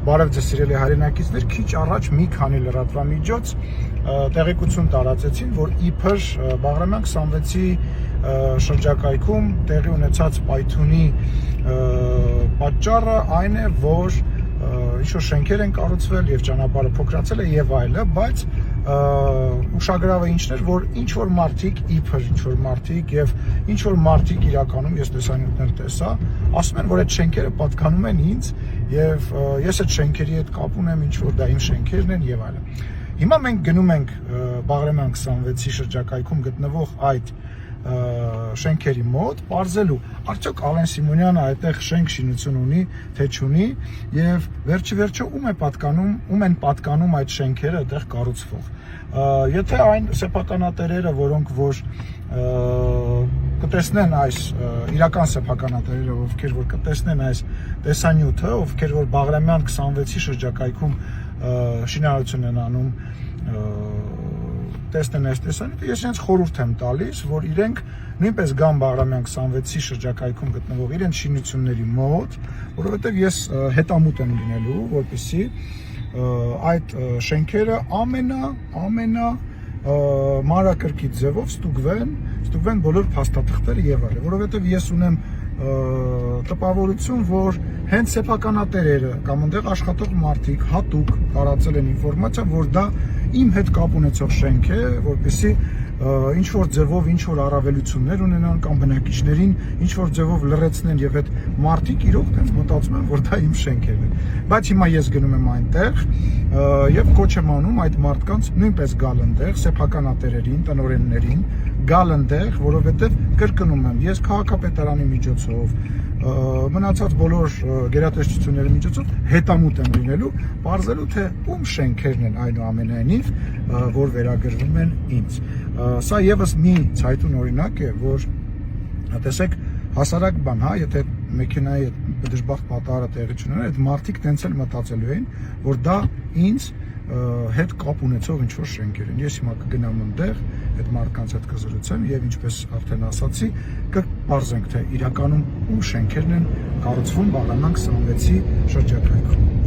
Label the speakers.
Speaker 1: Բարև ձեզ սիրելի հայրենակիցներ, քիչ առաջ մի քանի լրատվամիջոց տեղեկություն տարածեցին, որ իբր Բաղրամյան 26-ի շրջակայքում տեղի ունեցած պայթյունի պատճառը այն է, որ ինչ-որ շենքեր են կառուցվել եւ ճանապարհը փոքրացել է եւ այլը, բայց ուշագրավը ինչն էր, որ ինչ-որ մարդիկ, իբր ինչ-որ մարդիկ եւ ինչ-որ մարդիկ իրականում ես տեսանյութներ տեսա, ասում են, որ այդ շենքերը պատկանում են ինձ եւ ես այդ շենքերի հետ կապ ունեմ, ինչ-որ դա իմ շենքերն են եւ այլն։ Հիմա մենք գնում ենք Բաղրամյան 26-ի շրջակայքում գտնվող այդ շենքերի մոտ, պարզելու արդյոք Ալեն Սիմոնյանը այդտեղ շենք շինություն ունի, թե չունի եւ վերջիվերջո ում են պատկանում այդ շենքերը այդտեղ կառուցվող։ Եթե այն սեփականատերերը, որոնք որ կտեսնեն այս իրական սեփականատերերը, ովքեր որ կտեսնեն այս տեսանյութը, ովքեր որ Բաղրամյան 26-ի շրջակայքում շինարարություն են անում, տեսնեն այս տեսանյութը, ես իրենց խորհուրդ եմ տալիս, որ իրենք նույնպես գան Բաղրամյան 26-ի շրջակայքում գտնվող իրենց շինությունների մոտ, որովհետև ես հետամուտ եմ լինելու, որպեսզի այդ շենքերը ամենա մանրակրկիտ ձևով ստուգվեն բոլոր փաստաթղթերը եւ այլն, որովհետև ես ունեմ տպավորություն, որ հենց սեփականատերերը կամ այնտեղ աշխատող մարդիկ հատուկ տարածել են ինֆորմացիա, որ դա իմ հետ կապ ունեցող շենք է, որպեսզի ինչ-որ ձևով ինչ-որ առավելություններ ունենան կամ բնակիչներին ինչ-որ ձևով լրացնեն եւ այդ մարդիկ իրոք տենց մտածում են, որ դա իմ շենքերն են։ Բայց հիմա ես գնում եմ այնտեղ եւ կոչ եմ անում այդ մարդկանց նույնպես գալ այնտեղ, սեփականատերերին, տնօրեններին, գալ այնտեղ, որովհետեւ կրկնում եմ, ես քաղաքապետարանի միջոցով մնացած բոլոր գերատեսչությունների միջոցով հետամուտ եմ լինելու, պարզելու թե ում շենքերն են այնուամենայնիվ, որ վերագրվում են ինձ։ Սա եւս մի ցայտուն օրինակ է, որ տեսեք հասարակ բան, հա, եթե մեքենայի դժբախտ պատահարը տեղի չունենա, այդ մարդիկ տենց էլ մտածելու էին, որ դա ինձ հետ կապ ունեցող ինչ-որ շենքեր են։ Ես հիմա կգնամ այնտեղ, այդ մարդկանց հետ կզրուցեմ եւ ինչպես արդեն ասացի, կպարզենք թե իրականում ում շենքերն են կառուցվում Բաղրամյան 26-ի շրջակայքում։